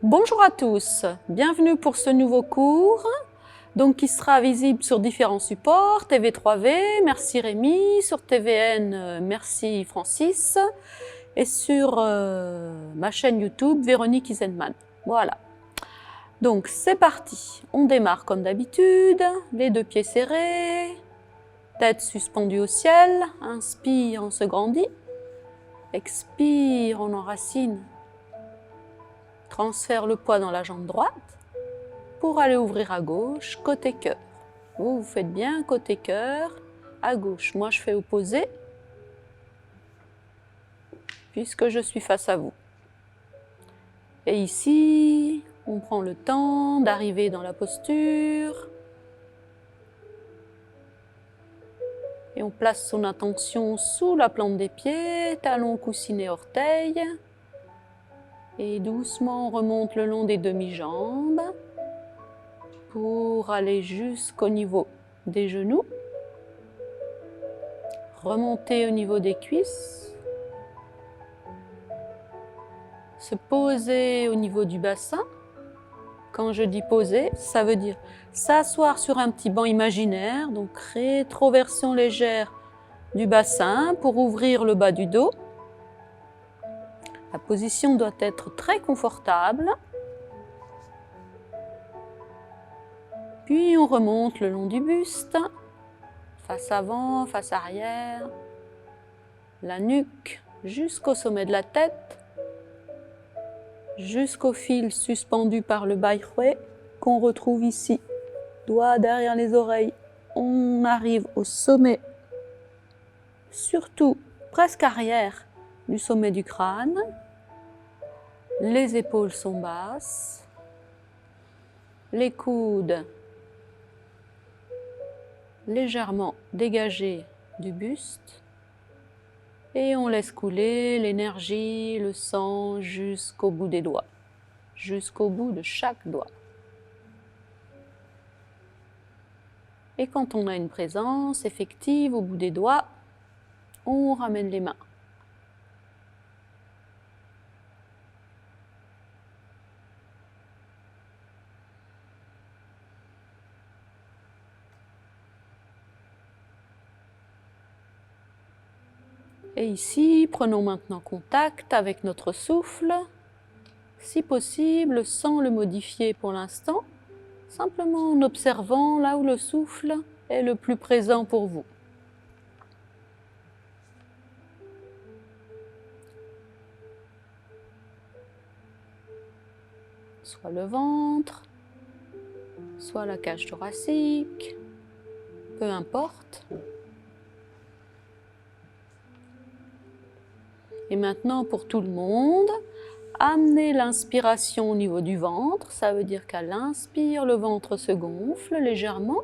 Bonjour à tous, bienvenue pour ce nouveau cours donc qui sera visible sur différents supports, TV3V, merci Rémi, sur TVN, merci Francis, et sur ma chaîne YouTube, Véronique Isenman. Voilà. Donc c'est parti, on démarre comme d'habitude, les deux pieds serrés, tête suspendue au ciel, inspire, on se grandit, expire, on enracine, transfère le poids dans la jambe droite, pour aller ouvrir à gauche, côté cœur. Vous faites bien côté cœur, à gauche. Moi, je fais opposé, puisque je suis face à vous. Et ici, on prend le temps d'arriver dans la posture. Et on place son attention sous la plante des pieds, talons, coussinets, orteils. Et doucement, on remonte le long des demi-jambes, pour aller jusqu'au niveau des genoux, remonter au niveau des cuisses, se poser au niveau du bassin. Quand je dis poser, ça veut dire s'asseoir sur un petit banc imaginaire, donc rétroversion légère du bassin pour ouvrir le bas du dos. La position doit être très confortable. Puis on remonte le long du buste, face avant, face arrière, la nuque jusqu'au sommet de la tête, jusqu'au fil suspendu par le baïhoué qu'on retrouve ici, doigt derrière les oreilles. On arrive au sommet, surtout presque arrière du sommet du crâne. Les épaules sont basses, les coudes légèrement dégagé du buste et on laisse couler l'énergie, le sang jusqu'au bout des doigts, jusqu'au bout de chaque doigt. Et quand on a une présence effective au bout des doigts, on ramène les mains. Et ici, prenons maintenant contact avec notre souffle, si possible sans le modifier pour l'instant, simplement en observant là où le souffle est le plus présent pour vous. Soit le ventre, soit la cage thoracique, peu importe. Et maintenant, pour tout le monde, amenez l'inspiration au niveau du ventre. Ça veut dire qu'à l'inspire, le ventre se gonfle légèrement.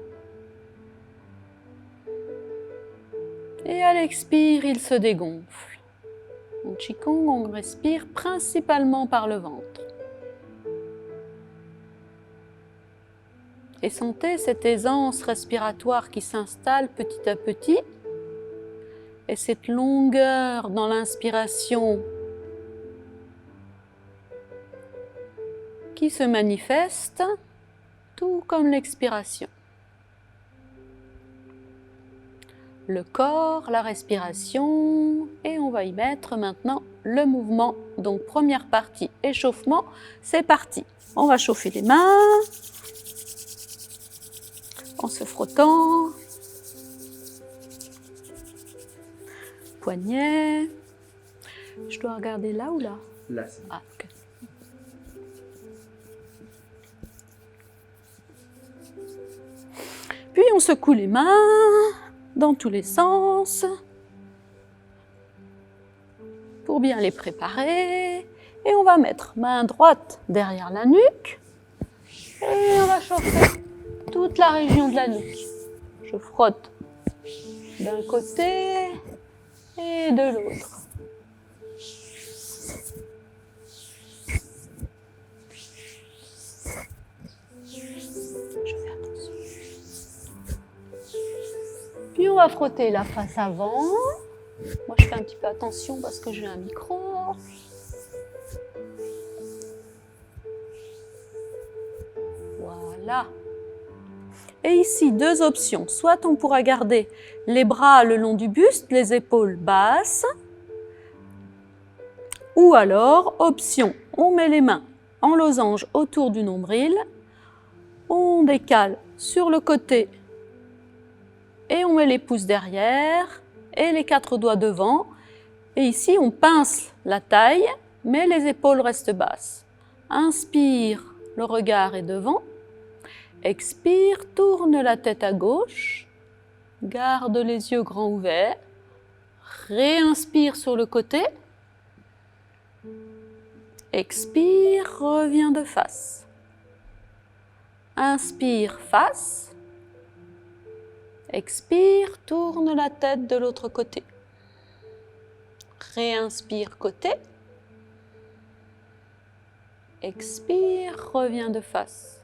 Et à l'expire, il se dégonfle. En Qigong, on respire principalement par le ventre. Et sentez cette aisance respiratoire qui s'installe petit à petit. Et cette longueur dans l'inspiration qui se manifeste, tout comme l'expiration. Le corps, la respiration, et on va y mettre maintenant le mouvement. Donc première partie, échauffement, c'est parti. On va chauffer les mains, en se frottant. Poignet. Je dois regarder là ou là? Là, c'est bon. Ah, ok. Puis on secoue les mains dans tous les sens pour bien les préparer. Et on va mettre main droite derrière la nuque et on va chauffer toute la région de la nuque. Je frotte d'un côté et de l'autre. Je fais attention. Puis on va frotter la face avant. Moi je fais un petit peu attention parce que j'ai un micro. Voilà. Et ici, deux options. Soit on pourra garder les bras le long du buste, les épaules basses. Ou alors, option, on met les mains en losange autour du nombril. On décale sur le côté et on met les pouces derrière et les 4 doigts devant. Et ici, on pince la taille, mais les épaules restent basses. Inspire, le regard est devant. Expire, tourne la tête à gauche. Garde les yeux grands ouverts. Réinspire sur le côté. Expire, reviens de face. Inspire, face. Expire, tourne la tête de l'autre côté. Réinspire, côté. Expire, reviens de face.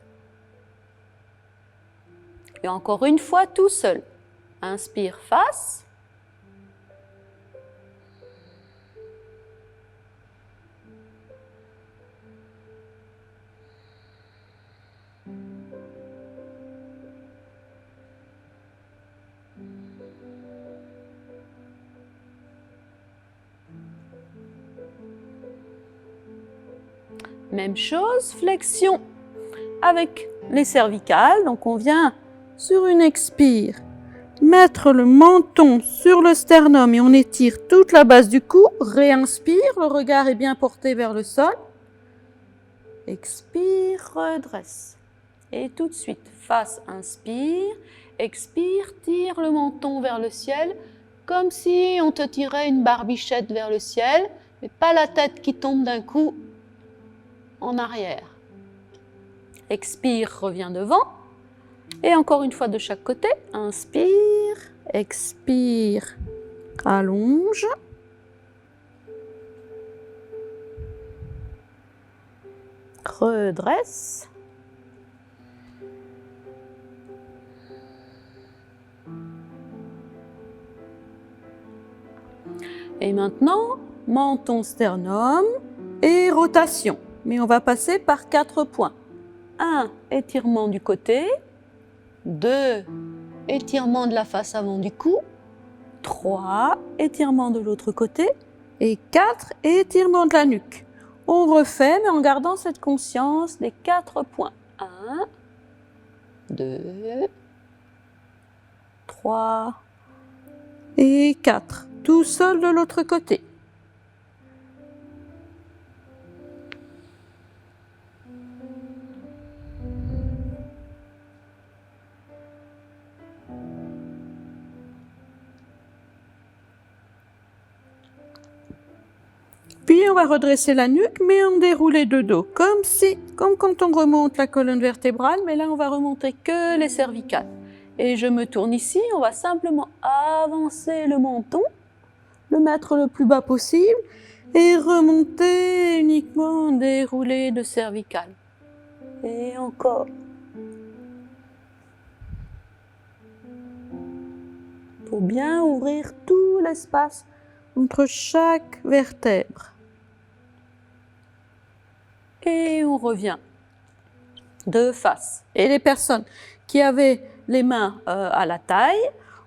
Et encore une fois, tout seul. Inspire, face. Même chose, flexion avec les cervicales. Donc on vient sur une expire, mettre le menton sur le sternum et on étire toute la base du cou. Réinspire, le regard est bien porté vers le sol. Expire, redresse. Et tout de suite, face, inspire, expire, tire le menton vers le ciel, comme si on te tirait une barbichette vers le ciel, mais pas la tête qui tombe d'un coup en arrière. Expire, reviens devant. Et encore une fois de chaque côté. Inspire, expire, allonge. Redresse. Et maintenant, menton, sternum et rotation. Mais on va passer par 4 points. 1, étirement du côté. 2, étirement de la face avant du cou. 3, étirement de l'autre côté. Et 4, étirement de la nuque. On refait, mais en gardant cette conscience des 4 points. 1, 2, 3 et 4. Tout seul de l'autre côté. Puis on va redresser la nuque, mais en dérouler de dos, comme quand on remonte la colonne vertébrale, mais là on va remonter que les cervicales. Et je me tourne ici, on va simplement avancer le menton, le mettre le plus bas possible, et remonter uniquement dérouler de cervicales. Et encore. Il faut bien ouvrir tout l'espace entre chaque vertèbre. Et on revient de face. Et les personnes qui avaient les mains à la taille,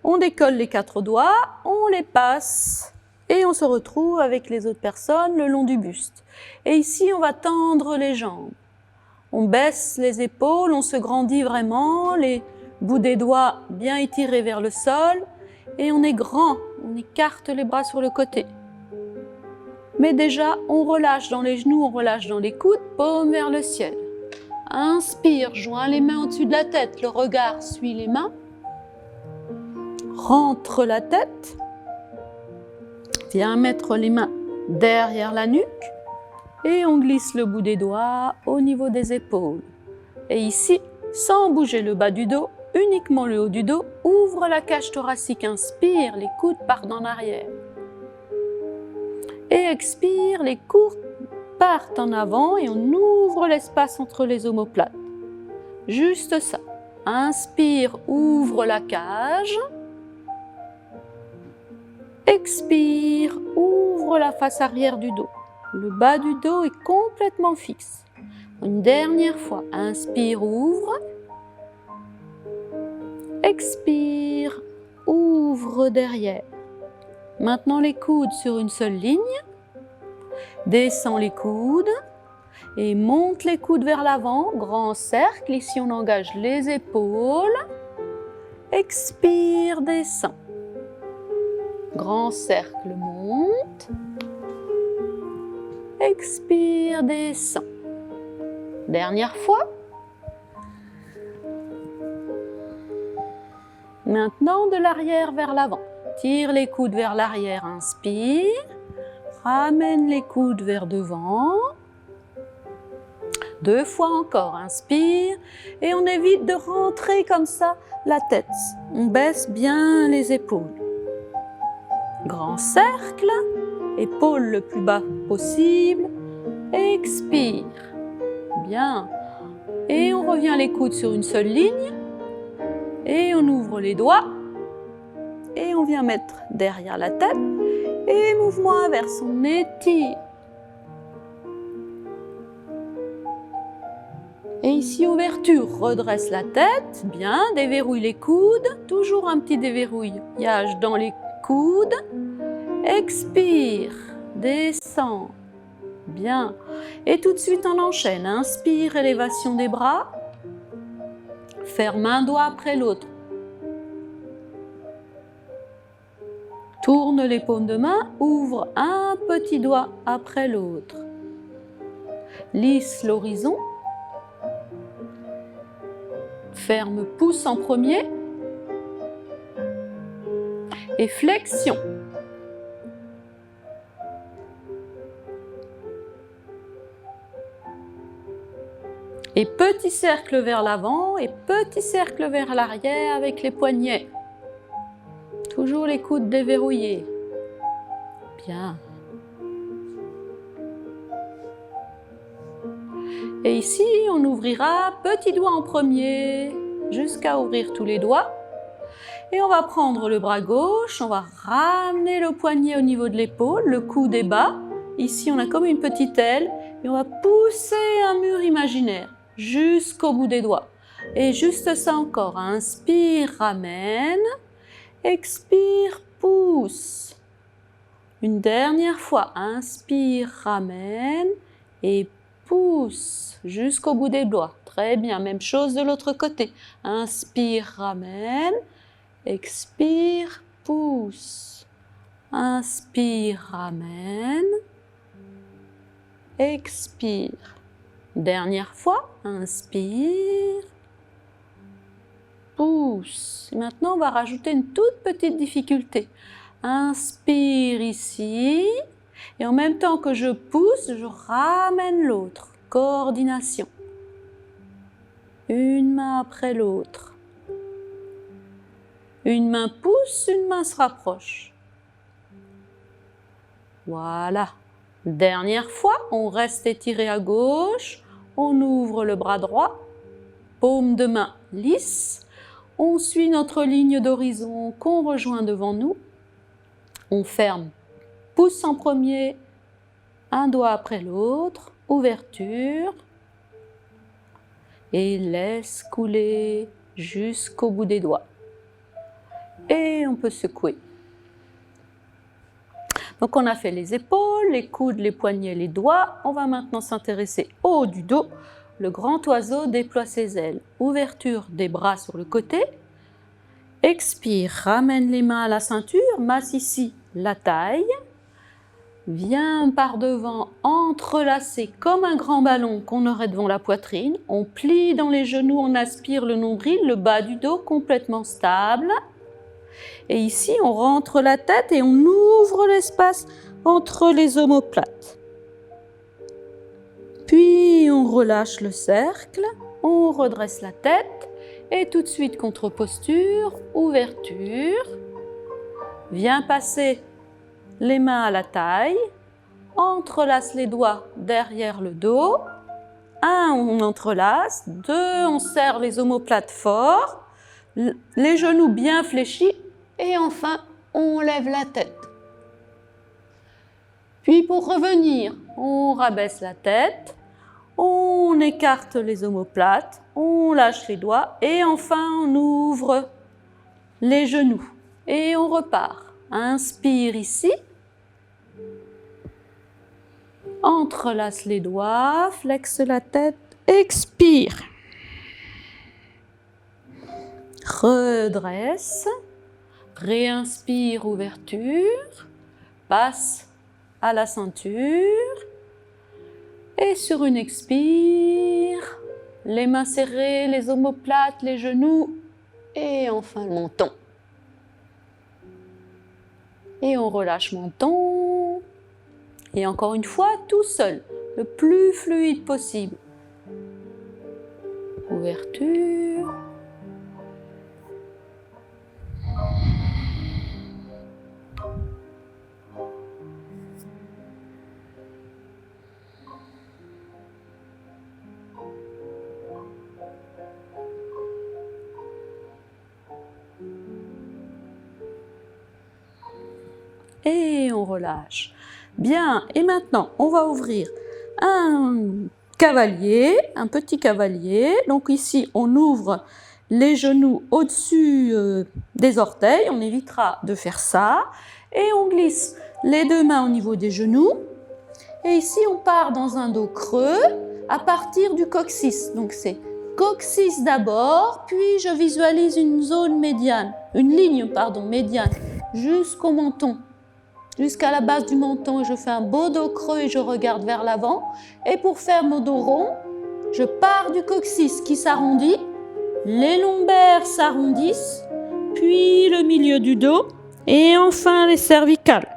on décolle les 4 doigts, on les passe et on se retrouve avec les autres personnes le long du buste. Et ici, on va tendre les jambes. On baisse les épaules, on se grandit vraiment, les bouts des doigts bien étirés vers le sol et on est grand, on écarte les bras sur le côté. Mais déjà, on relâche dans les genoux, on relâche dans les coudes, paume vers le ciel. Inspire, joins les mains au-dessus de la tête, le regard suit les mains. Rentre la tête. Viens mettre les mains derrière la nuque. Et on glisse le bout des doigts au niveau des épaules. Et ici, sans bouger le bas du dos, uniquement le haut du dos, ouvre la cage thoracique, inspire, les coudes partent en arrière. Et expire, les coudes partent en avant et on ouvre l'espace entre les omoplates. Juste ça. Inspire, ouvre la cage. Expire, ouvre la face arrière du dos. Le bas du dos est complètement fixe. Une dernière fois, inspire, ouvre. Expire, ouvre derrière. Maintenant les coudes sur une seule ligne. Descends les coudes et monte les coudes vers l'avant. Grand cercle, ici on engage les épaules. Expire, descend. Grand cercle, monte. Expire, descend. Dernière fois. Maintenant, de l'arrière vers l'avant. Tire les coudes vers l'arrière, inspire. Ramène les coudes vers devant. 2 fois encore, inspire. Et on évite de rentrer comme ça la tête. On baisse bien les épaules. Grand cercle. Épaules le plus bas possible. Expire. Bien. Et on revient les coudes sur une seule ligne. Et on ouvre les doigts. Et on vient mettre derrière la tête. Et mouvement inverse, on étire. Et ici, ouverture, redresse la tête. Bien, déverrouille les coudes. Toujours un petit déverrouillage dans les coudes. Expire, descend. Bien. Et tout de suite, on enchaîne. Inspire, élévation des bras. Ferme un doigt après l'autre. Tourne les paumes de main, ouvre un petit doigt après l'autre. Lisse l'horizon. Ferme pouce en premier. Et flexion. Et petit cercle vers l'avant et petit cercle vers l'arrière avec les poignets. Toujours les coudes déverrouillés. Bien. Et ici, on ouvrira petit doigt en premier jusqu'à ouvrir tous les doigts. Et on va prendre le bras gauche, on va ramener le poignet au niveau de l'épaule, le coude est bas. Ici, on a comme une petite aile et on va pousser un mur imaginaire jusqu'au bout des doigts. Et juste ça encore, inspire, ramène, expire, pousse. Une dernière fois, inspire, ramène et pousse jusqu'au bout des doigts. Très bien, même chose de l'autre côté. Inspire, ramène, expire, pousse. Inspire, ramène, expire. Dernière fois, inspire, pousse. Et maintenant, on va rajouter une toute petite difficulté. Inspire ici, et en même temps que je pousse, je ramène l'autre. Coordination. Une main après l'autre. Une main pousse, une main se rapproche. Voilà. Dernière fois, on reste étiré à gauche. On ouvre le bras droit, paume de main lisse. On suit notre ligne d'horizon qu'on rejoint devant nous. On ferme, pouce en premier, un doigt après l'autre, ouverture. Et laisse couler jusqu'au bout des doigts. Et on peut secouer. Donc on a fait les épaules, les coudes, les poignets, les doigts. On va maintenant s'intéresser au haut du dos. Le grand oiseau déploie ses ailes. Ouverture des bras sur le côté. Expire, ramène les mains à la ceinture, masse ici la taille. Viens par devant, entrelacer comme un grand ballon qu'on aurait devant la poitrine. On plie dans les genoux, on aspire le nombril, le bas du dos complètement stable. Et ici, on rentre la tête et on ouvre l'espace entre les omoplates. Puis, on relâche le cercle, on redresse la tête et tout de suite, contre-posture, ouverture. Viens passer les mains à la taille, entrelace les doigts derrière le dos. 1, on entrelace. 2, on serre les omoplates fort. Les genoux bien fléchis. Et enfin, on lève la tête. Puis pour revenir, on rabaisse la tête, on écarte les omoplates, on lâche les doigts et enfin on ouvre les genoux. Et on repart. Inspire ici. Entrelace les doigts, flexe la tête, expire. Redresse. Réinspire, ouverture. Passe à la ceinture. Et sur une expire, les mains serrées, les omoplates, les genoux. Et enfin le menton. Et on relâche menton. Et encore une fois, tout seul, le plus fluide possible. Ouverture. Et on relâche. Bien, et maintenant, on va ouvrir un cavalier, un petit cavalier. Donc ici, on ouvre les genoux au-dessus des orteils. On évitera de faire ça. Et on glisse les deux mains au niveau des genoux. Et ici, on part dans un dos creux à partir du coccyx. Donc c'est coccyx d'abord, puis je visualise une zone médiane, une ligne, médiane, jusqu'au menton. Jusqu'à la base du menton, je fais un beau dos creux et je regarde vers l'avant. Et pour faire mon dos rond, je pars du coccyx qui s'arrondit, les lombaires s'arrondissent, puis le milieu du dos et enfin les cervicales.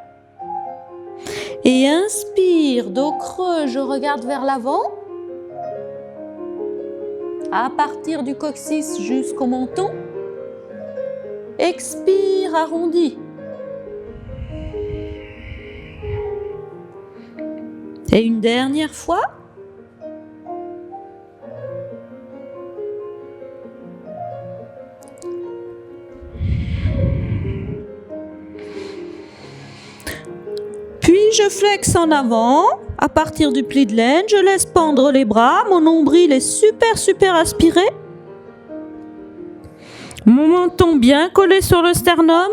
Et inspire, dos creux, je regarde vers l'avant. À partir du coccyx jusqu'au menton. Expire, arrondi. Et une dernière fois. Puis je flexe en avant, à partir du pli de laine, je laisse pendre les bras, mon nombril est super aspiré. Mon menton bien collé sur le sternum.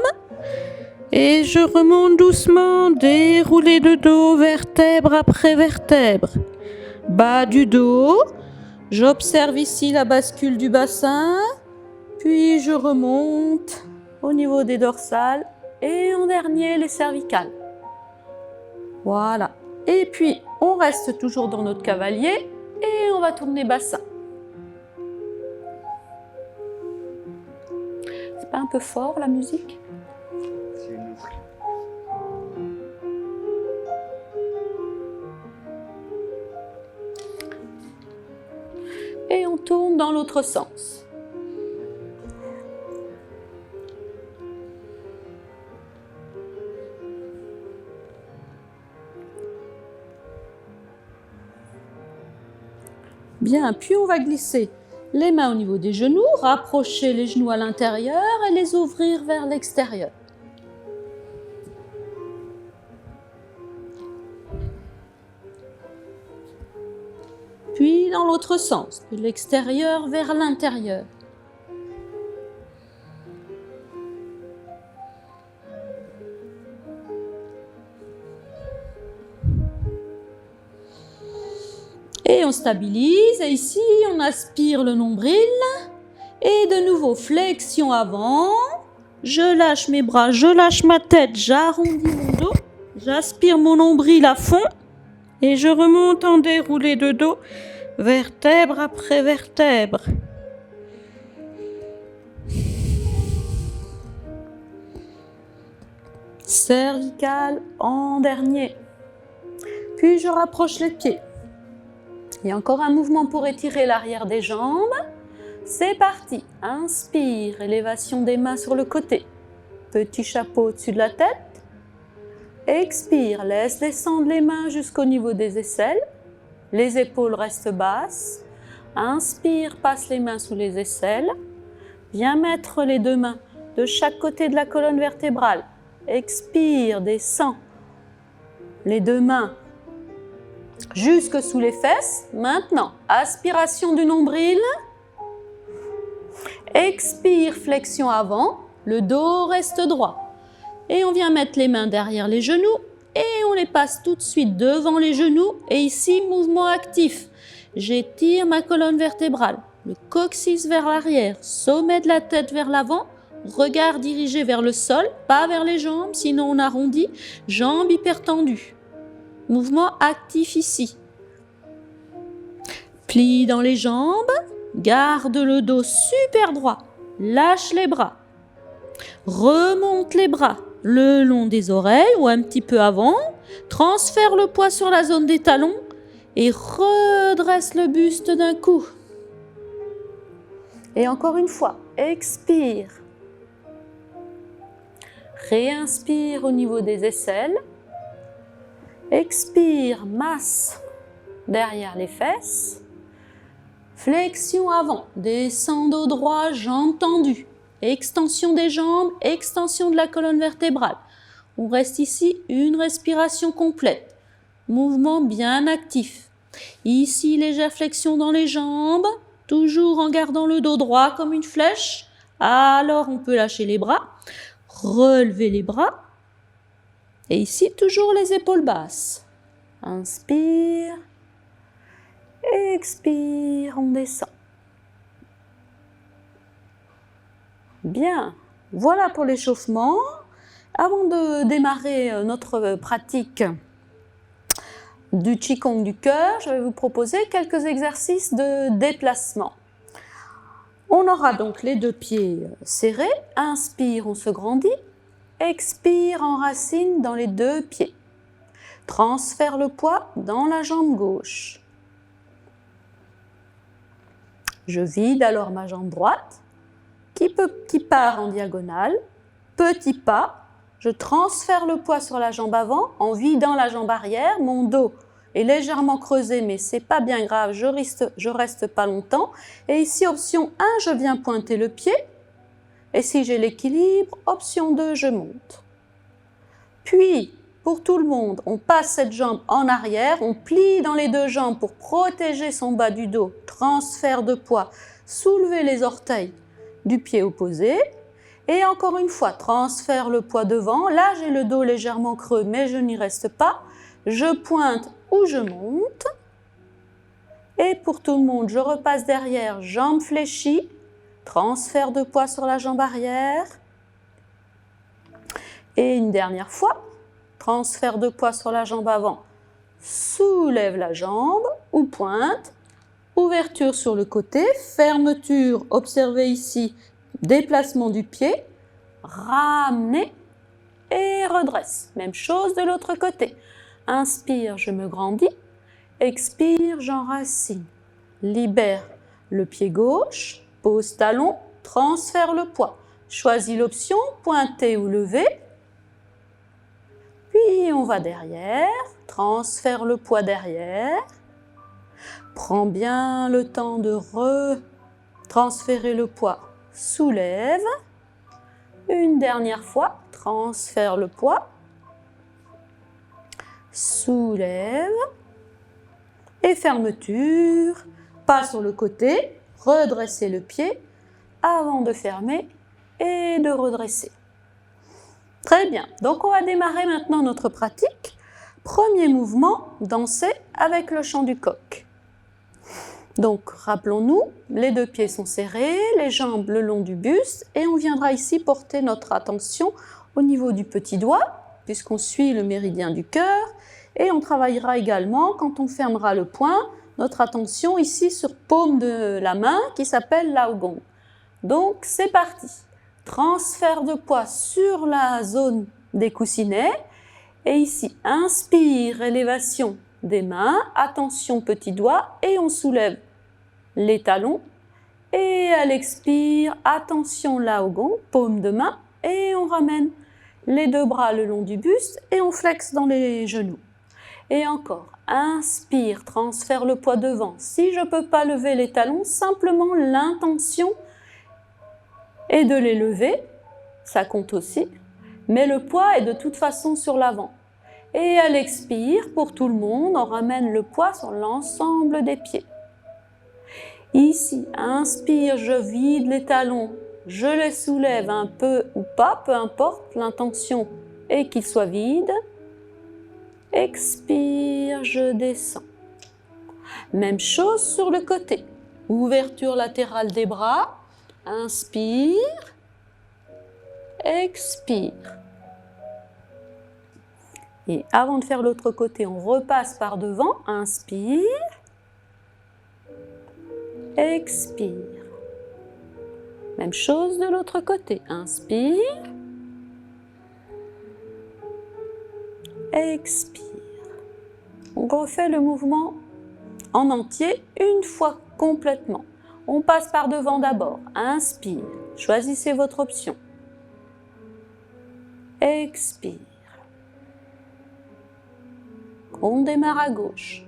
Et je remonte doucement, déroulé de dos, vertèbre après vertèbre. Bas du dos, j'observe ici la bascule du bassin, puis je remonte au niveau des dorsales et en dernier les cervicales. Voilà. Et puis on reste toujours dans notre cavalier et on va tourner bassin. C'est pas un peu fort la musique ? Et on tourne dans l'autre sens. Bien, puis on va glisser les mains au niveau des genoux, rapprocher les genoux à l'intérieur et les ouvrir vers l'extérieur. Puis dans l'autre sens, de l'extérieur vers l'intérieur. Et on stabilise, et ici on aspire le nombril, et de nouveau flexion avant, je lâche mes bras, je lâche ma tête, j'arrondis mon dos, j'aspire mon nombril à fond, et je remonte en déroulé de dos, vertèbre après vertèbre. Cervicale en dernier. Puis je rapproche les pieds. Et encore un mouvement pour étirer l'arrière des jambes. C'est parti. Inspire, élévation des mains sur le côté. Petit chapeau au-dessus de la tête. Expire, laisse descendre les mains jusqu'au niveau des aisselles. Les épaules restent basses. Inspire, passe les mains sous les aisselles. Viens mettre les deux mains de chaque côté de la colonne vertébrale. Expire, descends. Les deux mains jusque sous les fesses. Maintenant, aspiration du nombril. Expire, flexion avant. le dos reste droit. Et on vient mettre les mains derrière les genoux et on les passe tout de suite devant les genoux. Et ici, mouvement actif. J'étire ma colonne vertébrale, le coccyx vers l'arrière, sommet de la tête vers l'avant, regard dirigé vers le sol, pas vers les jambes, sinon on arrondit, jambes hyper tendues. Mouvement actif ici. Plie dans les jambes, garde le dos super droit, lâche les bras. Remonte les bras le long des oreilles ou un petit peu avant, transfère le poids sur la zone des talons et redresse le buste d'un coup. Et encore une fois, expire. Réinspire au niveau des aisselles. Expire, masse derrière les fesses. Flexion avant, descend dos droit, jambes tendues. Extension des jambes, extension de la colonne vertébrale. On reste ici une respiration complète. Mouvement bien actif. Ici, légère flexion dans les jambes, toujours en gardant le dos droit comme une flèche. Alors, on peut lâcher les bras, relever les bras. Et ici, toujours les épaules basses. Inspire, expire, on descend. Bien, voilà pour l'échauffement. Avant de démarrer notre pratique du Qigong du cœur, je vais vous proposer quelques exercices de déplacement. On aura donc les deux pieds serrés. Inspire, on se grandit. Expire, enracine dans les deux pieds. Transfère le poids dans la jambe gauche. Je vide alors ma jambe droite qui part en diagonale. Petit pas. Je transfère le poids sur la jambe avant en vidant la jambe arrière. Mon dos est légèrement creusé, mais c'est pas bien grave, je reste pas longtemps. Et ici, option 1, je viens pointer le pied. Et si j'ai l'équilibre, option 2, je monte. Puis, pour tout le monde, on passe cette jambe en arrière, on plie dans les deux jambes pour protéger son bas du dos. Transfert de poids, soulevez les orteils du pied opposé. Et encore une fois, transfère le poids devant. Là, j'ai le dos légèrement creux, mais je n'y reste pas. Je pointe ou je monte. Et pour tout le monde, je repasse derrière, jambes fléchies. Transfert de poids sur la jambe arrière. Et une dernière fois, transfert de poids sur la jambe avant. Soulève la jambe ou pointe. Ouverture sur le côté, fermeture, observez ici. Déplacement du pied, ramener et redresse. Même chose de l'autre côté. Inspire, je me grandis. Expire, j'enracine. Libère le pied gauche, pose talon, transfère le poids. Choisis l'option, pointer ou lever. Puis on va derrière, transfère le poids derrière. Prends bien le temps de transférer le poids. Soulève, une dernière fois, transfère le poids, soulève et fermeture, pas sur le côté, redresser le pied avant de fermer et de redresser. Très bien, donc on va démarrer maintenant notre pratique. Premier mouvement, danser avec le chant du coq. Donc, rappelons-nous, les deux pieds sont serrés, les jambes le long du buste et on viendra ici porter notre attention au niveau du petit doigt, puisqu'on suit le méridien du cœur, et on travaillera également, quand on fermera le poing, notre attention ici sur paume de la main qui s'appelle Laogong. Donc, c'est parti. Transfert de poids sur la zone des coussinets, et ici, inspire, élévation des mains, attention petit doigt, et on soulève les talons, et à l'expire, attention Laogong, paume de main, et on ramène les deux bras le long du buste, et on flexe dans les genoux. Et encore, inspire, transfère le poids devant. Si je ne peux pas lever les talons, simplement l'intention est de les lever, ça compte aussi, mais le poids est de toute façon sur l'avant. Et à l'expire, pour tout le monde, on ramène le poids sur l'ensemble des pieds. Ici, inspire, je vide les talons je les soulève un peu ou pas, peu importe, l'intention est qu'ils soient vides. Expire, je descends. Même chose sur le côté. Ouverture latérale des bras. Inspire. Expire. Et avant de faire l'autre côté, on repasse par devant. Inspire. Expire. Même chose de l'autre côté. Inspire. Expire. On refait le mouvement en entier une fois complètement. On passe par devant d'abord. Inspire. Choisissez votre option. Expire. On démarre à gauche.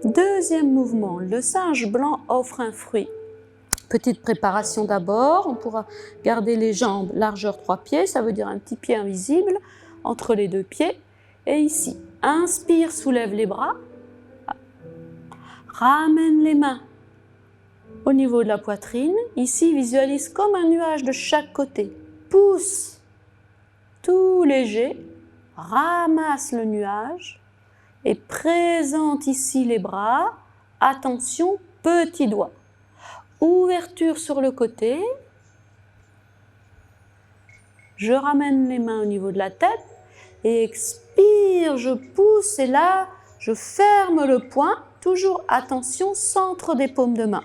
Deuxième mouvement, le singe blanc offre un fruit. Petite préparation d'abord, on pourra garder les jambes largeur 3 pieds, ça veut dire un petit pied invisible entre les deux pieds. Et ici, inspire, soulève les bras, ramène les mains au niveau de la poitrine. Ici, visualise comme un nuage de chaque côté. Pousse, tout léger, ramasse le nuage. Et présente ici les bras. Attention, petit doigt. Ouverture sur le côté. Je ramène les mains au niveau de la tête. Et expire, je pousse et là, je ferme le poing. Toujours attention, centre des paumes de main.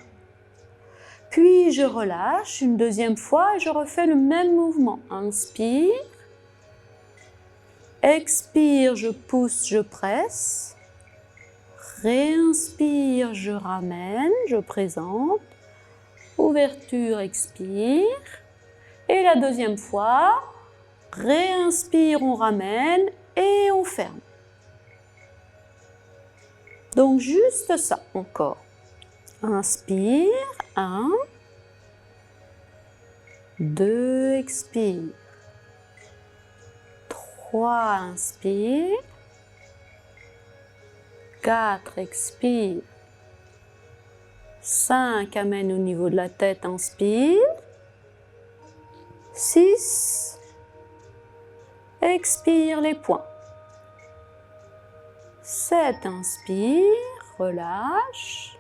Puis je relâche une deuxième fois et je refais le même mouvement. Inspire. Expire, je pousse, je presse. Réinspire, je ramène, je présente. Ouverture, expire. Et la deuxième fois, réinspire, on ramène et on ferme. Donc juste ça, encore. Inspire, 1, 2, expire. 3, inspire. 4, expire. 5, amène au niveau de la tête, inspire. 6, expire les poings. 7, inspire, relâche.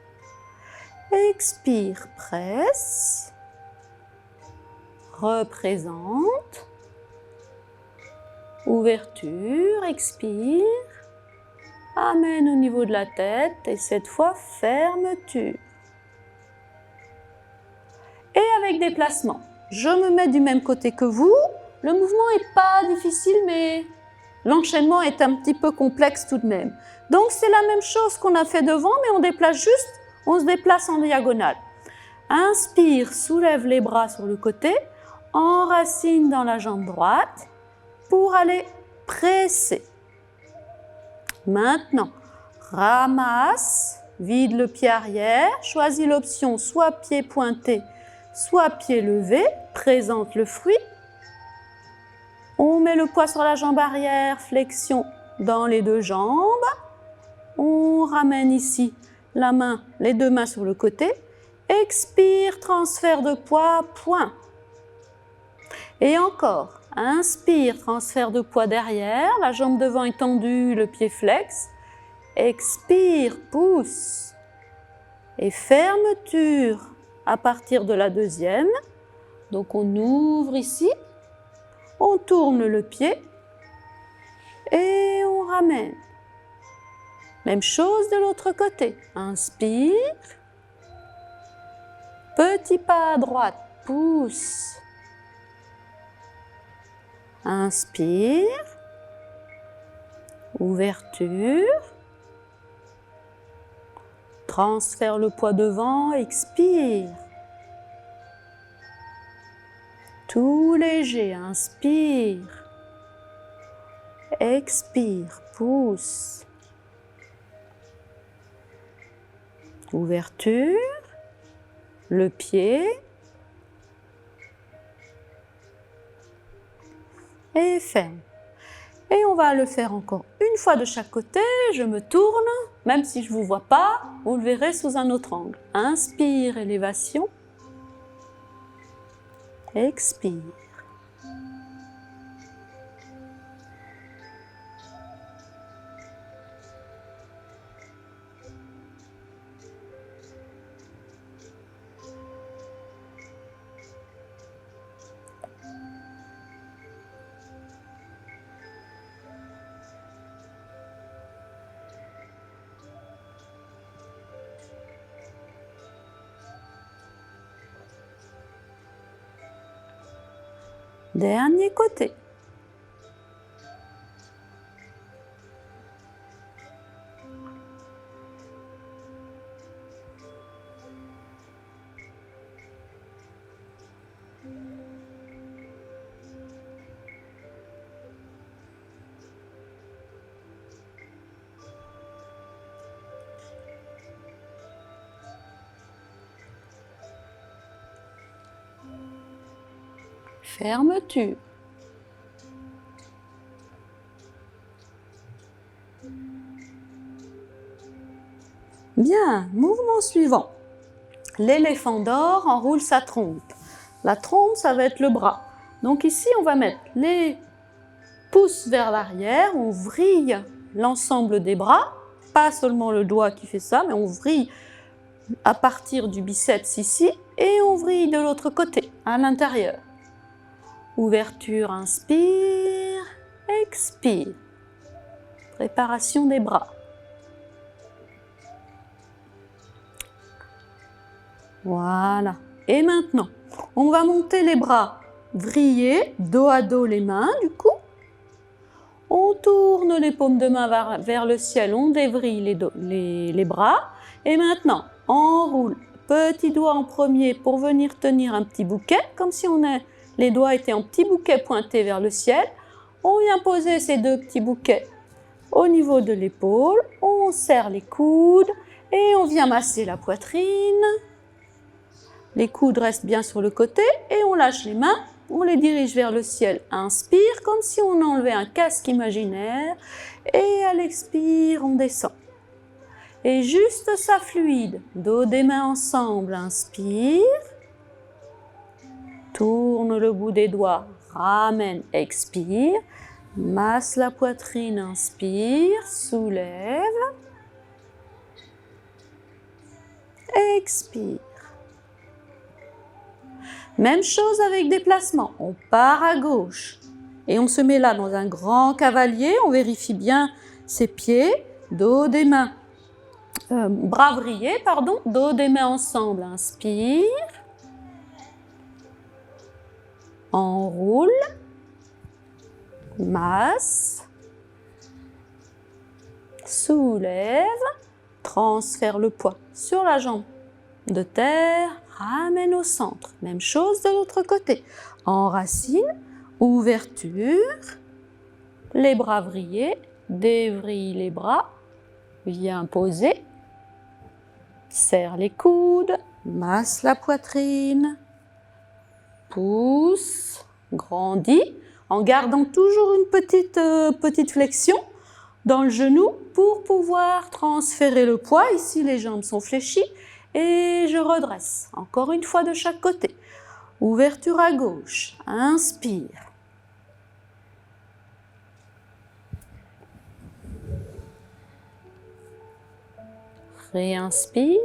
Expire, presse. Représente. Ouverture, expire. Amène au niveau de la tête et cette fois fermeture. Et avec déplacement, je me mets du même côté que vous. Le mouvement n'est pas difficile, mais l'enchaînement est un petit peu complexe tout de même. Donc c'est la même chose qu'on a fait devant, mais on se déplace en diagonale. Inspire, soulève les bras sur le côté, enracine dans la jambe droite pour aller presser. Maintenant, ramasse, vide le pied arrière, choisis l'option soit pied pointé, soit pied levé, présente le fruit. On met le poids sur la jambe arrière, flexion dans les deux jambes. On ramène ici la main, les deux mains sur le côté. Expire, transfert de poids, point. Et encore, inspire, transfert de poids derrière, la jambe devant est tendue, le pied flex. Expire, pousse. Et fermeture à partir de la deuxième. Donc on ouvre ici, on tourne le pied et on ramène. Même chose de l'autre côté. Inspire. Petit pas à droite, pousse. Inspire. Ouverture. Transfère le poids devant, expire. Tout léger, inspire. Expire, pousse. Ouverture, le pied et ferme. Et on va le faire encore une fois de chaque côté. Je me tourne, même si je ne vous vois pas, vous le verrez sous un autre angle. Inspire, élévation. Expire. Dernier côté. Fermeture. Bien, mouvement suivant. L'éléphant d'or enroule sa trompe. La trompe, ça va être le bras. Donc ici, on va mettre les pouces vers l'arrière, on vrille l'ensemble des bras, pas seulement le doigt qui fait ça, mais on vrille à partir du biceps ici et on vrille de l'autre côté, à l'intérieur. Ouverture, inspire, expire. Préparation des bras. Voilà. Et maintenant, on va monter les bras vrillés, dos à dos les mains du coup. On tourne les paumes de main vers le ciel, on dévrille les bras. Et maintenant, on roule. Petit doigt en premier pour venir tenir un petit bouquet, comme si les doigts étaient en petit bouquet pointés vers le ciel. On vient poser ces deux petits bouquets au niveau de l'épaule. On serre les coudes et on vient masser la poitrine. Les coudes restent bien sur le côté et on lâche les mains. On les dirige vers le ciel. Inspire comme si on enlevait un casque imaginaire. Et à l'expire, on descend. Et juste ça fluide. Dos des mains ensemble. Inspire. Tourne le bout des doigts. Ramène. Expire. Masse la poitrine. Inspire. Soulève. Expire. Même chose avec déplacement. On part à gauche. Et on se met là dans un grand cavalier. On vérifie bien ses pieds. Dos des mains. Bras vrillés, pardon. Dos des mains ensemble. Inspire. Enroule. Masse. Soulève. Transfère le poids sur la jambe de terre. Ramène au centre. Même chose de l'autre côté. Enracine. Ouverture. Les bras vrillés. Dévrille les bras. Viens poser. Serre les coudes. Masse la poitrine. Pousse. Grandis. En gardant toujours une petite flexion dans le genou pour pouvoir transférer le poids. Ici, les jambes sont fléchies. Et je redresse. Encore une fois de chaque côté. Ouverture à gauche. Inspire. Réinspire.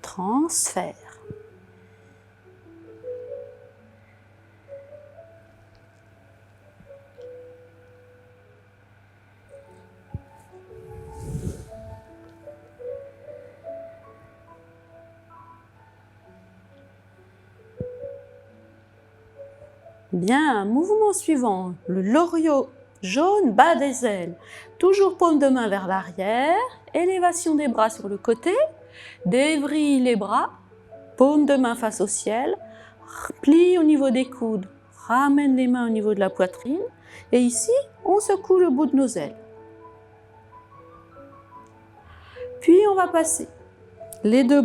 Transfère. Bien, mouvement suivant, le loriot jaune bas des ailes. Toujours paume de main vers l'arrière, élévation des bras sur le côté, dévrille les bras, paume de main face au ciel, plie au niveau des coudes, ramène les mains au niveau de la poitrine et ici, on secoue le bout de nos ailes. Puis on va passer les deux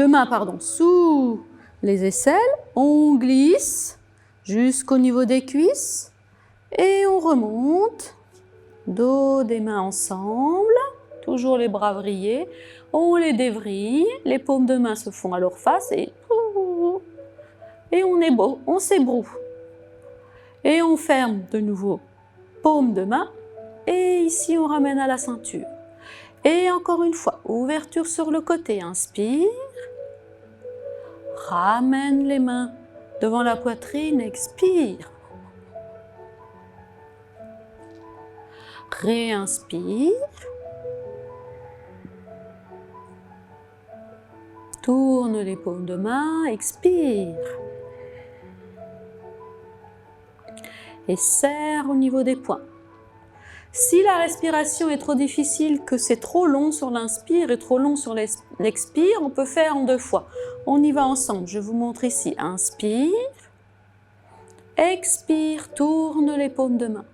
mains, pardon, sous les aisselles. On glisse jusqu'au niveau des cuisses et on remonte. Dos des mains ensemble, toujours les bras vrillés. On les dévrille, les paumes de main se font à leur face et on est beau, on s'ébroue. Et on ferme de nouveau, paume de main, et ici on ramène à la ceinture. Et encore une fois, ouverture sur le côté, inspire. Ramène les mains devant la poitrine, expire. Réinspire. Tourne les paumes de main, expire. Et serre au niveau des poings. Si la respiration est trop difficile, que c'est trop long sur l'inspire et trop long sur l'expire, on peut faire en 2 fois. On y va ensemble. Je vous montre ici. Inspire. Expire. Tourne les paumes de main.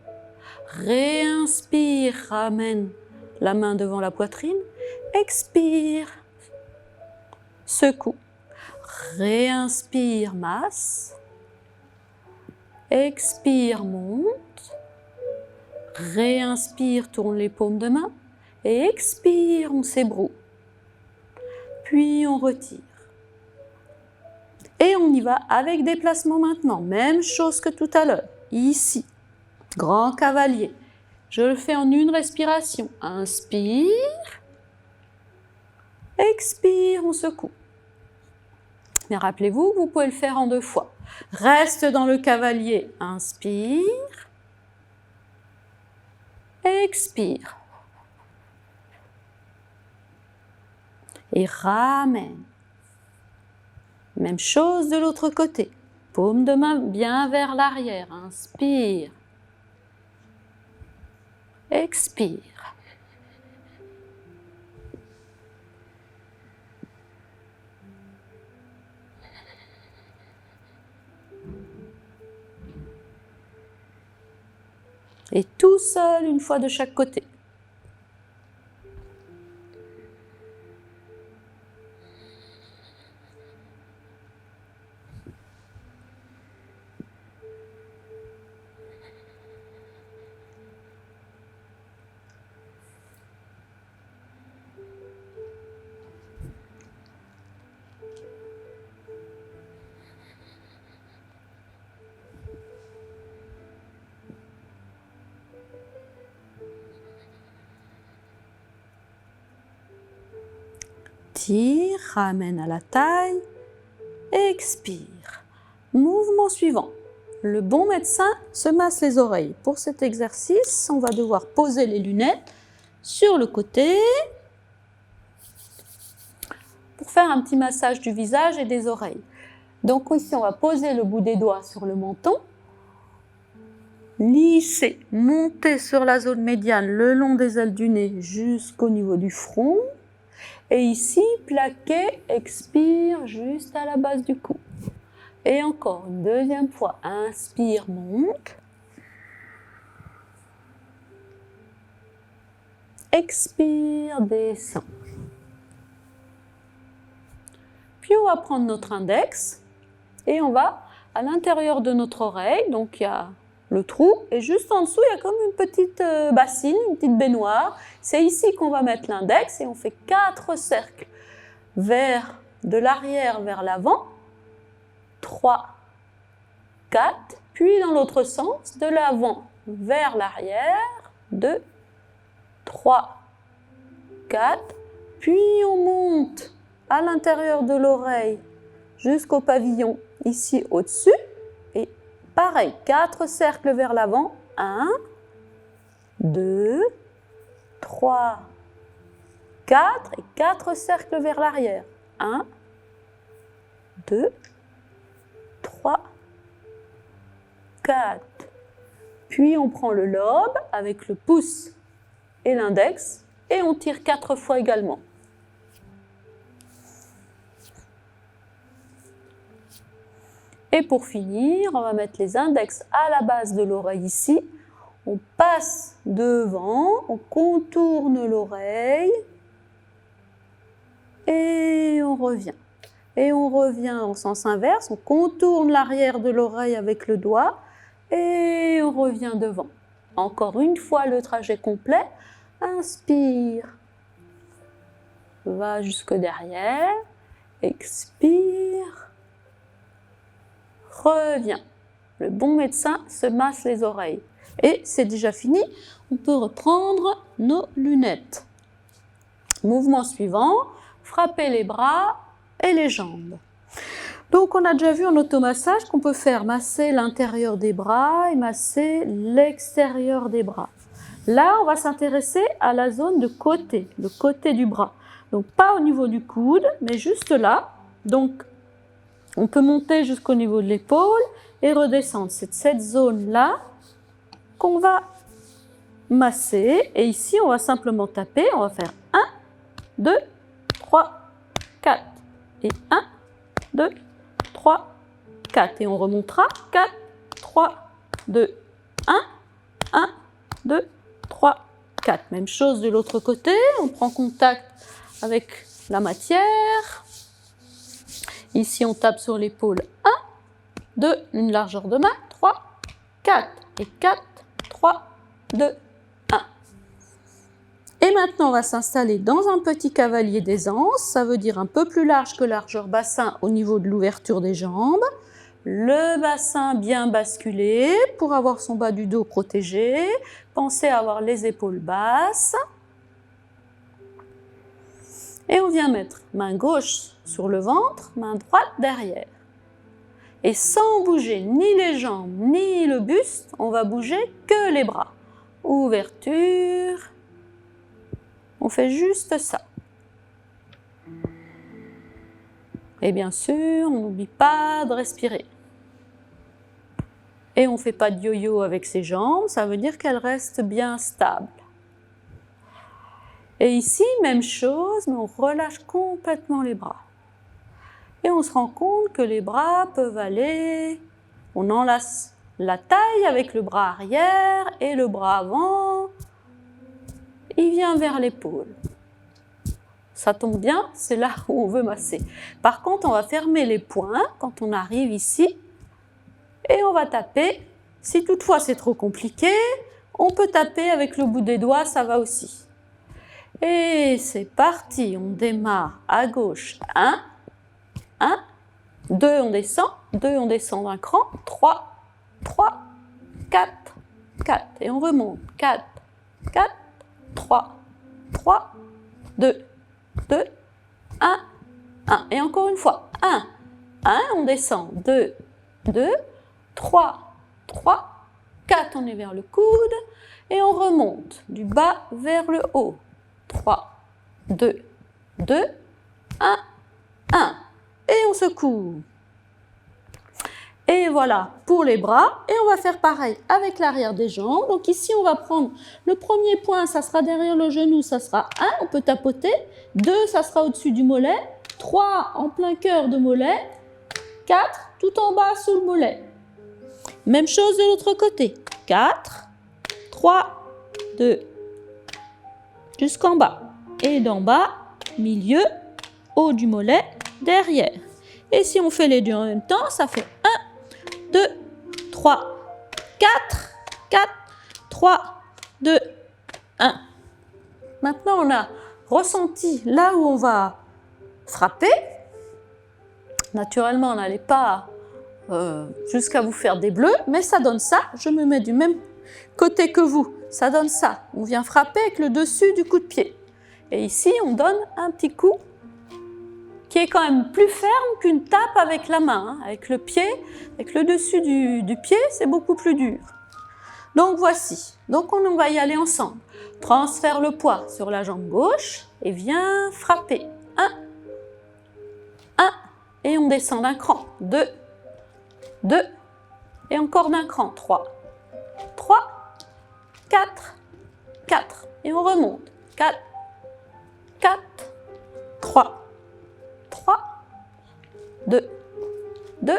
Réinspire. Ramène la main devant la poitrine. Expire. Secoue. Réinspire. Masse. Expire. Monte. Réinspire, tourne les paumes de main et expire, on s'ébroue. Puis on retire. Et on y va avec déplacement maintenant. Même chose que tout à l'heure. Ici, grand cavalier. Je le fais en une respiration. Inspire. Expire, on secoue. Mais rappelez-vous, vous pouvez le faire en 2 fois. Reste dans le cavalier. Inspire. Expire. Et ramène. Même chose de l'autre côté. Paume de main bien vers l'arrière. Inspire. Expire. Et tout seul, une fois de chaque côté. Tire, ramène à la taille, expire. Mouvement suivant. Le bon médecin se masse les oreilles. Pour cet exercice, on va devoir poser les lunettes sur le côté pour faire un petit massage du visage et des oreilles. Donc ici, on va poser le bout des doigts sur le menton, lisser, monter sur la zone médiane le long des ailes du nez jusqu'au niveau du front. Et ici, plaquer, expire juste à la base du cou. Et encore une deuxième fois, inspire, monte. Expire, descend. Puis on va prendre notre index et on va à l'intérieur de notre oreille, donc il y a le trou, et juste en dessous, il y a comme une petite bassine, une petite baignoire. C'est ici qu'on va mettre l'index et on fait 4 cercles de l'arrière vers l'avant, 3, 4, puis dans l'autre sens, de l'avant vers l'arrière, 2, 3, 4, puis on monte à l'intérieur de l'oreille jusqu'au pavillon, ici au-dessus. Pareil, 4 cercles vers l'avant. 1, 2, 3, 4 et 4 cercles vers l'arrière. 1, 2, 3, 4. Puis on prend le lobe avec le pouce et l'index et on tire 4 fois également. Et pour finir, on va mettre les index à la base de l'oreille ici. On passe devant, on contourne l'oreille et on revient. Et on revient en sens inverse, on contourne l'arrière de l'oreille avec le doigt et on revient devant. Encore une fois le trajet complet, inspire, va jusque derrière, expire, reviens. Le bon médecin se masse les oreilles. Et c'est déjà fini, on peut reprendre nos lunettes. Mouvement suivant, frapper les bras et les jambes. Donc on a déjà vu en automassage qu'on peut faire masser l'intérieur des bras et masser l'extérieur des bras. Là, on va s'intéresser à la zone de côté, le côté du bras. Donc pas au niveau du coude, mais juste là. Donc on peut monter jusqu'au niveau de l'épaule et redescendre. C'est cette zone-là qu'on va masser. Et ici, on va simplement taper. On va faire 1, 2, 3, 4. Et 1, 2, 3, 4. Et on remontera. 4, 3, 2, 1, 2, 3, 4. Même chose de l'autre côté. On prend contact avec la matière. Ici, on tape sur l'épaule. 1, 2, une largeur de main. 3, 4. Et 4, 3, 2, 1. Et maintenant, on va s'installer dans un petit cavalier d'aisance. Ça veut dire un peu plus large que largeur bassin au niveau de l'ouverture des jambes. Le bassin bien basculé pour avoir son bas du dos protégé. Pensez à avoir les épaules basses. Et on vient mettre main gauche sur le ventre, main droite derrière. Et sans bouger ni les jambes ni le buste, on va bouger que les bras. Ouverture. On fait juste ça. Et bien sûr, on n'oublie pas de respirer. Et on ne fait pas de yo-yo avec ses jambes, ça veut dire qu'elles restent bien stables. Et ici, même chose, mais on relâche complètement les bras. Et on se rend compte que les bras peuvent aller, on enlace la taille avec le bras arrière et le bras avant, il vient vers l'épaule. Ça tombe bien, c'est là où on veut masser. Par contre, on va fermer les poings quand on arrive ici et on va taper. Si toutefois c'est trop compliqué, on peut taper avec le bout des doigts, ça va aussi. Et c'est parti, on démarre à gauche. 1, 1, 2, on descend d'un cran, 3, 3, 4, 4. Et on remonte, 4, 4, 3, 3, 2, 2, 1, 1. Et encore une fois, 1, 1, on descend, 2, 2, 3, 3, 4, on est vers le coude. Et on remonte du bas vers le haut. 3, 2, 2, 1, 1. Et on secoue. Et voilà pour les bras. Et on va faire pareil avec l'arrière des jambes. Donc ici, on va prendre le premier point, ça sera derrière le genou, ça sera 1, on peut tapoter. 2, ça sera au-dessus du mollet. 3, en plein cœur de mollet. 4, tout en bas sous le mollet. Même chose de l'autre côté. 4, 3, 2, jusqu'en bas. Et d'en bas, milieu, haut du mollet, derrière. Et si on fait les deux en même temps, ça fait 1, 2, 3, 4, 4, 3, 2, 1. Maintenant, on a ressenti là où on va frapper. Naturellement, on n'allait pas jusqu'à vous faire des bleus, mais ça donne ça. Je me mets du même côté que vous. Ça donne ça. On vient frapper avec le dessus du coup de pied. Et ici, on donne un petit coup qui est quand même plus ferme qu'une tape avec la main. Avec le pied, avec le dessus du pied, c'est beaucoup plus dur. Donc voici. Donc on va y aller ensemble. Transfère le poids sur la jambe gauche et viens frapper. 1, 1, et on descend d'un cran. 2, 2, et encore d'un cran. 3, 3, 4, 4, et on remonte. 4, 4, 3, 3, 2, 2,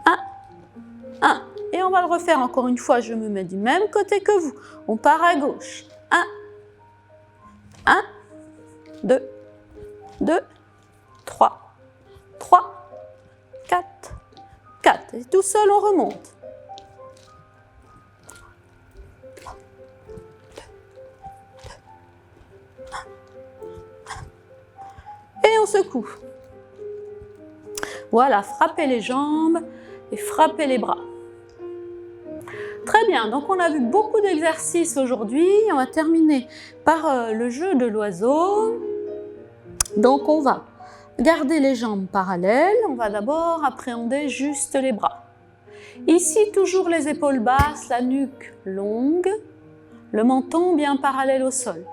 1, 1. Et on va le refaire encore une fois, je me mets du même côté que vous. On part à gauche. 1, 1, 2, 2, 3, 3, 4, 4. Et tout seul, on remonte. Et on secoue. Voilà, frappez les jambes et frappez les bras. Très bien, donc on a vu beaucoup d'exercices aujourd'hui. On va terminer par le jeu de l'oiseau. Donc on va garder les jambes parallèles. On va d'abord appréhender juste les bras. Ici, toujours les épaules basses, la nuque longue, le menton bien parallèle au sol.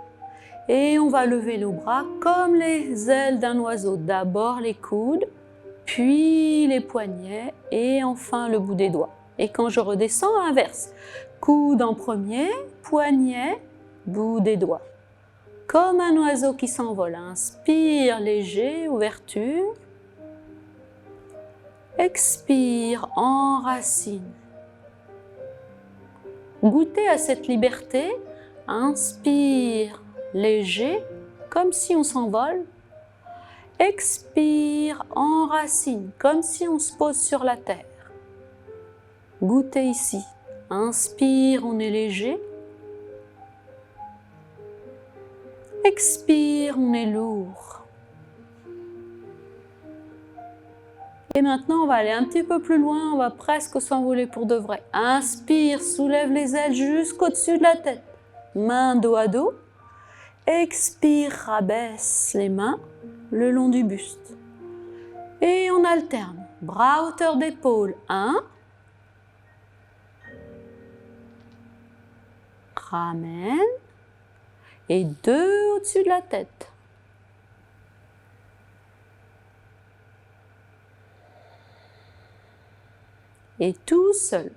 Et on va lever nos bras comme les ailes d'un oiseau. D'abord les coudes, puis les poignets et enfin le bout des doigts. Et quand je redescends, inverse. Coude en premier, poignet, bout des doigts. Comme un oiseau qui s'envole. Inspire, léger, ouverture. Expire, enracine. Goûtez à cette liberté. Inspire, léger, comme si on s'envole. Expire, enracine, comme si on se pose sur la terre. Goûtez ici. Inspire, on est léger. Expire, on est lourd. Et maintenant, on va aller un petit peu plus loin. On va presque s'envoler pour de vrai. Inspire, soulève les ailes jusqu'au-dessus de la tête. Main dos à dos. Expire, rabaisse les mains le long du buste. Et on alterne. Bras à hauteur d'épaule. 1. Ramène. Et 2 au-dessus de la tête. Et tout seul.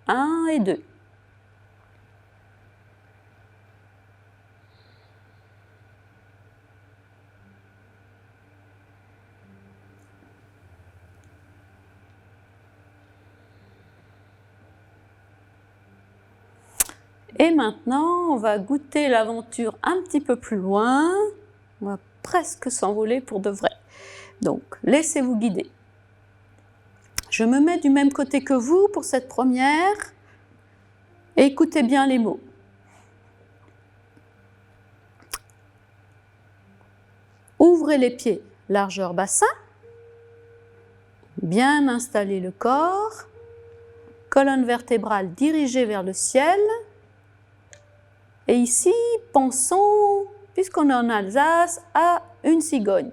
1 et 2. Et maintenant, on va goûter l'aventure un petit peu plus loin. On va presque s'envoler pour de vrai. Donc, laissez-vous guider. Je me mets du même côté que vous pour cette première. Écoutez bien les mots. Ouvrez les pieds, largeur bassin. Bien installer le corps. Colonne vertébrale dirigée vers le ciel. Et ici, pensons, puisqu'on est en Alsace, à une cigogne.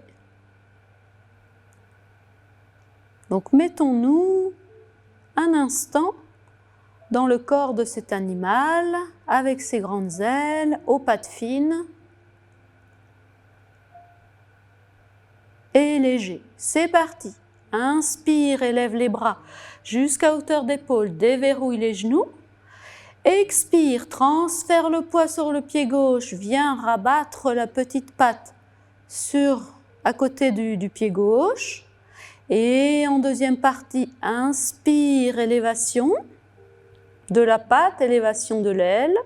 Donc mettons-nous un instant dans le corps de cet animal, avec ses grandes ailes, aux pattes fines et léger. C'est parti. Inspire, élève les bras jusqu'à hauteur d'épaule, déverrouille les genoux. Expire, transfère le poids sur le pied gauche, viens rabattre la petite patte à côté du pied gauche. Et en deuxième partie, inspire, élévation de la patte, élévation de l'aile.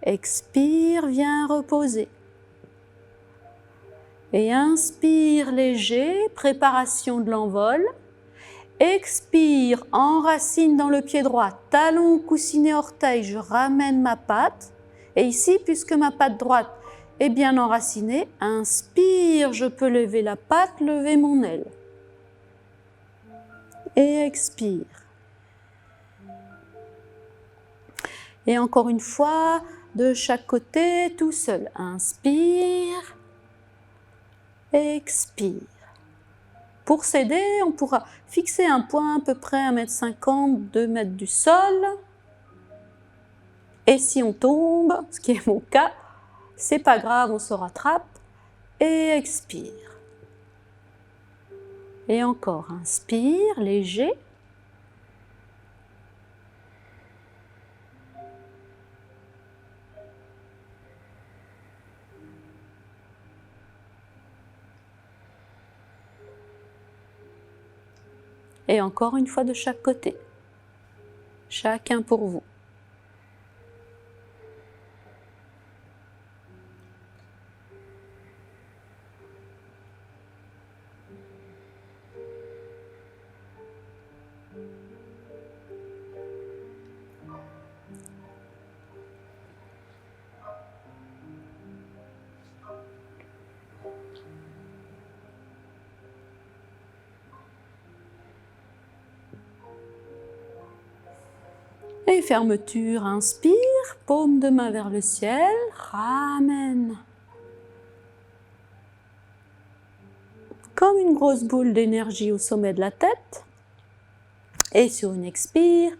Expire, viens reposer. Et inspire, léger, préparation de l'envol. Expire, enracine dans le pied droit, talon, coussinet, orteil, je ramène ma patte. Et ici, puisque ma patte droite est bien enracinée, inspire, je peux lever la patte, lever mon aile. Et expire. Et encore une fois, de chaque côté, tout seul. Inspire, expire. Pour s'aider, on pourra fixer un point à peu près 1,50 m, 2 mètres du sol. Et si on tombe, ce qui est mon cas, c'est pas grave, on se rattrape. Et expire. Et encore, inspire, léger. Et encore une fois de chaque côté. Chacun pour vous. Et fermeture, inspire, paume de main vers le ciel, ramène. Comme une grosse boule d'énergie au sommet de la tête. Et sur une expire,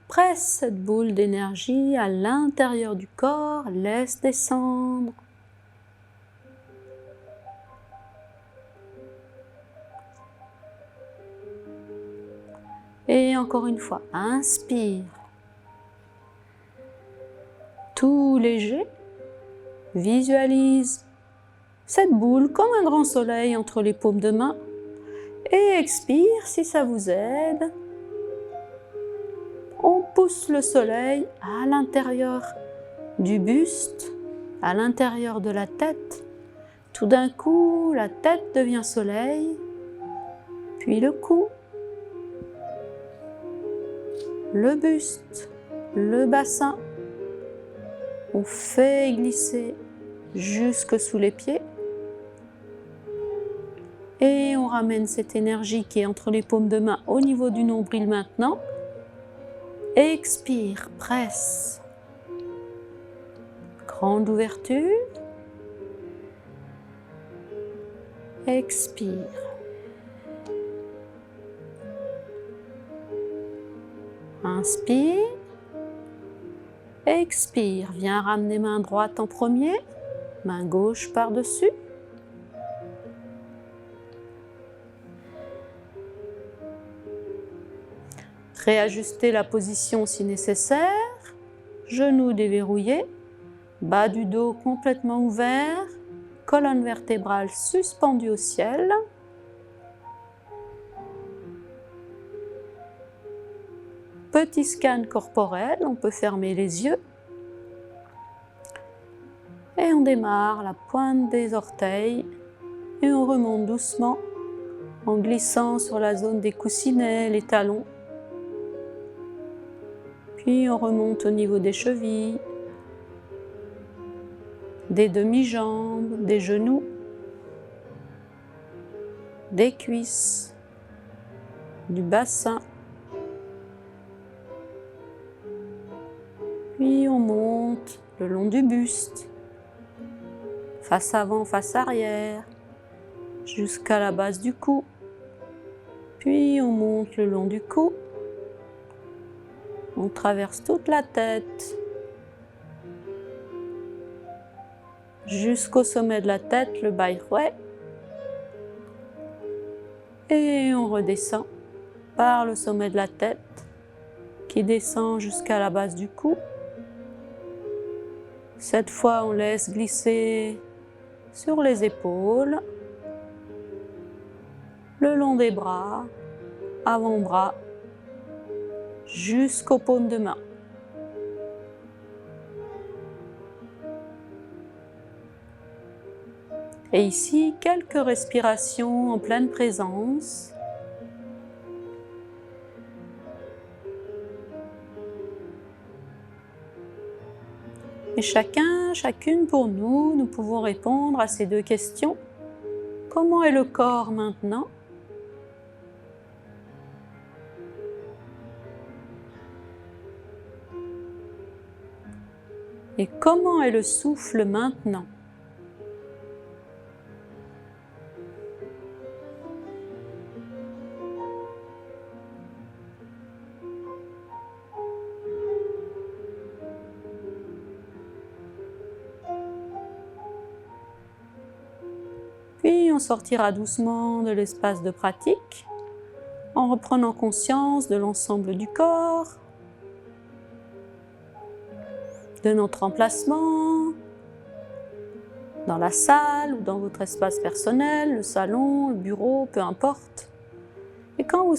presse cette boule d'énergie à l'intérieur du corps, laisse descendre. Et encore une fois, inspire. Tout léger, visualise cette boule comme un grand soleil entre les paumes de main. Et expire si ça vous aide. On pousse le soleil à l'intérieur du buste, à l'intérieur de la tête. Tout d'un coup, la tête devient soleil, puis le cou, le buste, le bassin. On fait glisser jusque sous les pieds. Et on ramène cette énergie qui est entre les paumes de main au niveau du nombril maintenant. Expire, presse. Grande ouverture. Expire. Inspire. Expire. Viens ramener main droite en premier, main gauche par-dessus. Réajuster la position si nécessaire, genoux déverrouillés, bas du dos complètement ouvert, colonne vertébrale suspendue au ciel. Petit scan corporel, on peut fermer les yeux. Et on démarre la pointe des orteils et on remonte doucement en glissant sur la zone des coussinets, les talons. Puis on remonte au niveau des chevilles, des demi-jambes, des genoux, des cuisses, du bassin. Puis on monte le long du buste, face avant, face arrière, jusqu'à la base du cou. Puis on monte le long du cou. On traverse toute la tête, jusqu'au sommet de la tête, le Baihui. Et on redescend par le sommet de la tête, qui descend jusqu'à la base du cou. Cette fois, on laisse glisser sur les épaules, le long des bras, avant-bras, jusqu'aux paumes de main. Et ici, quelques respirations en pleine présence. Et chacune pour nous, nous pouvons répondre à ces deux questions. Comment est le corps maintenant ? Et comment est le souffle maintenant ? Puis on sortira doucement de l'espace de pratique en reprenant conscience de l'ensemble du corps, de notre emplacement, dans la salle ou dans votre espace personnel, le salon, le bureau, peu importe. Et quand vous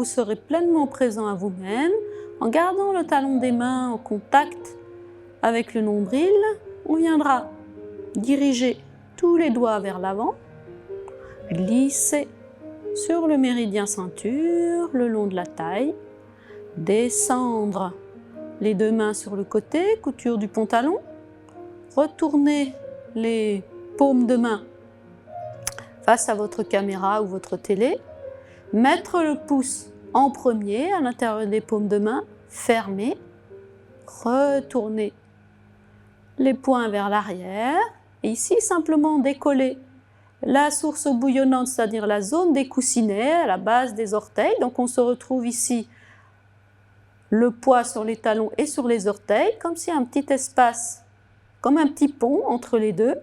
serez pleinement présent à vous-même, en gardant le talon des mains en contact avec le nombril, on viendra diriger tous les doigts vers l'avant, glisser sur le méridien ceinture, le long de la taille, descendre les deux mains sur le côté, couture du pantalon, retourner les paumes de main face à votre caméra ou votre télé, mettre le pouce en premier à l'intérieur des paumes de main, fermer, Retournez les poings vers l'arrière. Et ici, simplement décoller la source bouillonnante, c'est-à-dire la zone des coussinets à la base des orteils. Donc on se retrouve ici, le poids sur les talons et sur les orteils, comme s'il y a un petit espace, comme un petit pont entre les deux.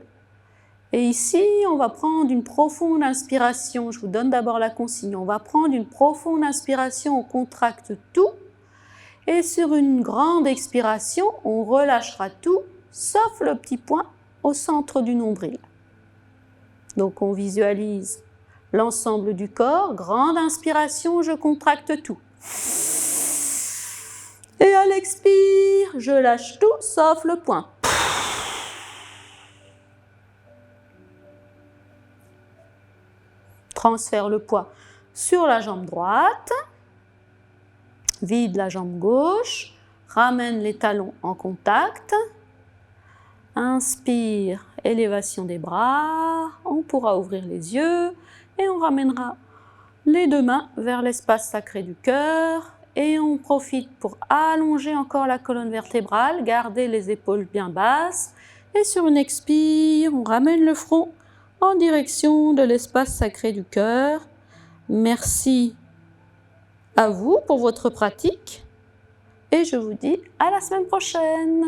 Et ici, on va prendre une profonde inspiration. Je vous donne d'abord la consigne. On va prendre une profonde inspiration, on contracte tout. Et sur une grande expiration, on relâchera tout, sauf le petit point au centre du nombril. Donc on visualise l'ensemble du corps. Grande inspiration, je contracte tout. Et à l'expire, je lâche tout, sauf le point. Transfère le poids sur la jambe droite. Vide la jambe gauche. Ramène les talons en contact. Inspire, élévation des bras. On pourra ouvrir les yeux et on ramènera les deux mains vers l'espace sacré du cœur. Et on profite pour allonger encore la colonne vertébrale, garder les épaules bien basses. Et sur une expire, on ramène le front en direction de l'espace sacré du cœur. Merci à vous pour votre pratique et je vous dis à la semaine prochaine.